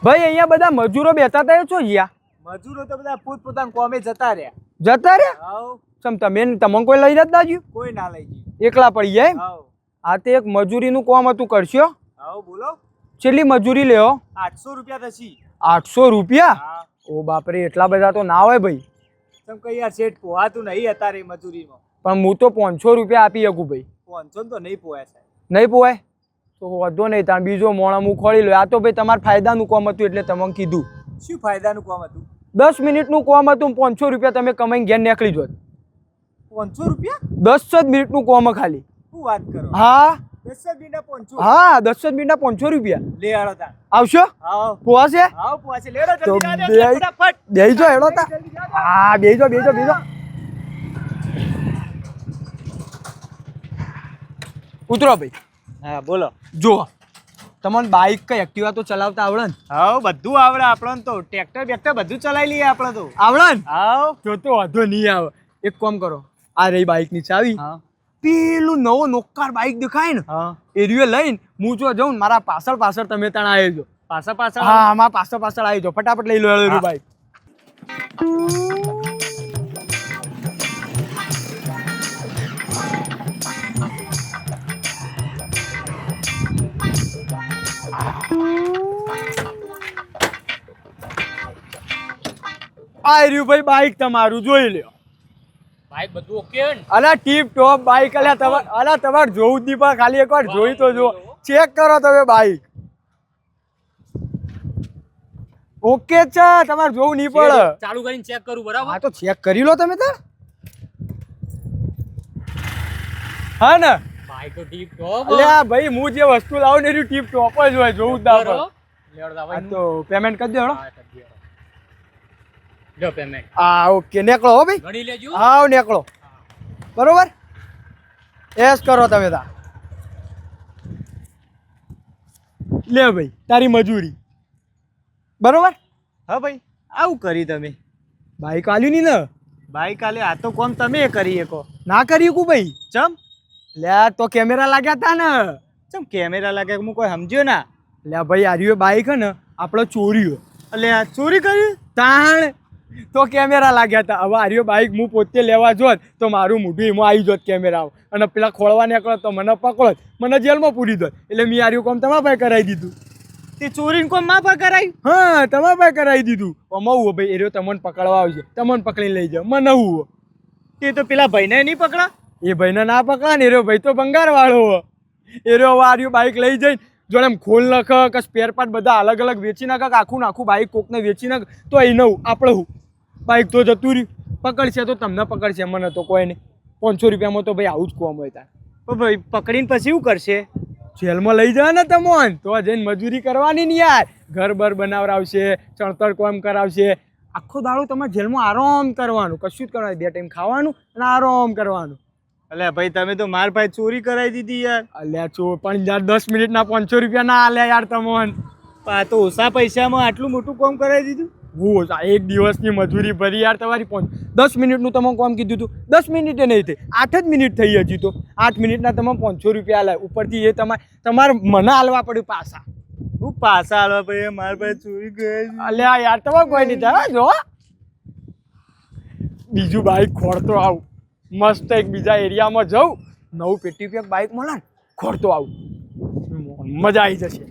ભાઈ અહીંયા બધા મજૂરો બેઠા હતા છો ગયા? મજૂરો તો બધા પોતપોતાના કોમે જતા રહ્યા. જતા રહ્યા? હાવ. સમ તમને કોઈ લઈ જતા જ્યું? કોઈ ના લઈ ગયું. એકલા પડી ગયા એમ? હાવ. આ તે એક મજૂરીનું કામ હતું, કરશો? હાવ બોલો. કેટલી મજૂરી લેવો? 800 રૂપિયા થશે. 800 રૂપિયા? હા. ઓ બાપરે, એટલા બધા તો ના હોય ભાઈ. તમ કઈ યાર શેઠ પોહાતું નહીં અત્યારે મજૂરીમાં. પણ હું તો 500 રૂપિયા આપી શકું ભાઈ. 500 તો નહીં પોહાય સાહેબ. નહીં પોવાય તો વાંધો નહીં, તાણ બીજો મોણા હું ખોળી લો. આ તો ભાઈ તમારા ફાયદાનું કામ હતું એટલે તમને કીધું. શું ફાયદાનું કામ હતું? 10 મિનિટનું કામ હતું, 500 રૂપિયા તમે કમાઈને ઘેર નીકળી જોત. 500 રૂપિયા? 10 જ મિનિટનું કામ ખાલી. શું વાત કરો? હા 10 મિનિટના 500? હા, 10 જ મિનિટના 500 રૂપિયા. લે આડો તા. આવશો? હાવ. પોવાશે? હાવ પોહાશે. લેડો તો જલ્દી જાજો ફટાફટ. બેહીજો હેડો તા. હા, બેહીજો. ઉતરો ભાઈ. હા બોલો. જો તમને બાઇક કે એક્ટિવા તો ચલાવતા આવડે ને? હાવ બધું આવડે આપણને તો. ટ્રેક્ટર બેક્ટર બધું ચલાવી લઈએ આપણે તો. આવડે ને? હાવ. તો વાંધો નહીં આવે. એક કામ કરો, આ રહી બાઇક ની ચાવી. હા. પેલું નવો નોકાર બાઇક દેખાય ને, હા. એરિયો લઈને હું જો જાઉં ને મારા પાછળ તમે ત્યાં આવી જાઓ. પાછા હા, મારા પાછળ આવી જાઓ. ફટાફટ લઈ લો એરું બાઇક. આ રહ્યું ભાઈ બાઇક તમારું, જોઈ લ્યો. બાઈક બધું ઓકે ને? અલા ટીપ ટોપ બાઇક. તમારે જોવું જ નહીં, પણ ખાલી એકવાર જોઈ તો જો. ચેક કરો તમે બાઇક. ઓકે છે, તમારે જોવું નહીં પડે. ચાલુ કરીને ચેક કરું બરાબર? હા તો ચેક કરી લો તમે તાર. હા ને? બાઈક તો ટીપ ટોપ. અલ્યા ભાઈ, હું જે વસ્તુ લાવું ને એનું ટીપ ટોપ જ હોય, જોવું જ ના પડે. આ તો પેમેન્ટ કરી દો. જો પેમેન્ટ. હા ઓકે, નીકળો હો ભાઈ. ગણી લેજો. હા નીકળો. બરોબર, એસ કરો તમે તા. લે ભાઈ તારી મજૂરી. બરોબર. હા ભાઈ, આવું કરી તમે. બાઈક આલ્યું નહીં ને? બાઈક આલે આ તો કોમ તમે કરી શકો. ના કરી કુ ભાઈ? ચમ? લે તો કેમેરા લાગ્યા તા ને. ચમ કેમેરા લાગે હું કોઈ સમજ્યો ના. લે ભાઈ આર્યો બાઈક હે ને આપણે ચોર્યો. એટલે આ ચોરી કરી? તાણ તો કેમેરા લાગ્યા તા. હવે આર્યો બાઈક હું પોતે લેવા જોત તો મારું મોઢું એમાં આવી જોત કેમેરા, અને પેલા ખોળવા નીકળો તો મને પકડો, મને જેલમાં પૂરી દો. એટલે મેં આર્યું કામ તમારા ભાઈ કરાવી દીધું. તે ચોરીને કોમ માં કરાવી? હા, તમારા ભાઈ કરાવી દીધું. આમાં હું ભાઈ એર્યો તમને પકડવા આવશે, તમને પકડીને લઈ જાવ. મને હું તે તો પેલા ભાઈને નહીં પકડા? એ ભાઈને ના પકડા ને. એરો ભાઈ તો ભંગાર વાળો. એરો હવે આર્યું બાઈક લઈ જઈને જોડે એમ ખોલ નાખ કે સ્પેર પાર્ટ બધા અલગ અલગ વેચી નાખ, આખું બાઈક કોકને વેચી નાખ તો એ નવું આપણે હું બાઈક તો જતું રહ્યું. પકડશે તો તમને પકડશે, મને તો કોઈ નહીં. 500 રૂપિયામાં તો ભાઈ આવું જ કોમ હોય તાર. ભાઈ પકડીને પછી શું કરશે? જેલમાં લઈ જાય ને તમોન, તો જઈને મજૂરી કરવાની ને યાર. ઘર બર બનાવરાવશે, ચણતર કોમ કરાવશે. આખો દાડો તમારે જેલમાં આરામ કરવાનું, કશું જ કરવાનું. 2 ટાઈમ ખાવાનું અને આરામ કરવાનું. અલ્યા ભાઈ તમે તો માર ભાઈ ચોરી કરાવી દીધી યાર. અલ્યા પણ યાર 10 મિનિટના 500 રૂપિયા ના આલ્યા યાર તમોન. આ તો ઓછા પૈસામાં આટલું મોટું કામ કરાવી દીધું. હું એક દિવસની મજૂરી ભરી યાર તમારી. 10 મિનિટનું તમે કામ કીધું હતું, 10 મિનિટે નહીં થઈ, 8 જ મિનિટ થઈ હજી તો. 8 મિનિટના તમે 500 રૂપિયા આલ્યા. ઉપરથી એ તમારે મને આલવા પડ્યું પાછા. હું પાછા આલવા ભાઈ? માર ભાઈ ચોરી કરી. અલ્યા યાર તમારે કોઈ નહીં થાય. જો બીજું બાઈક ખોરતો આવું, મસ્ત એક બીજા એરિયામાં જાઉં, નવું પેટી પેક બાઈક મળે ને, ખોરતો આવું, મજા આવી જશે.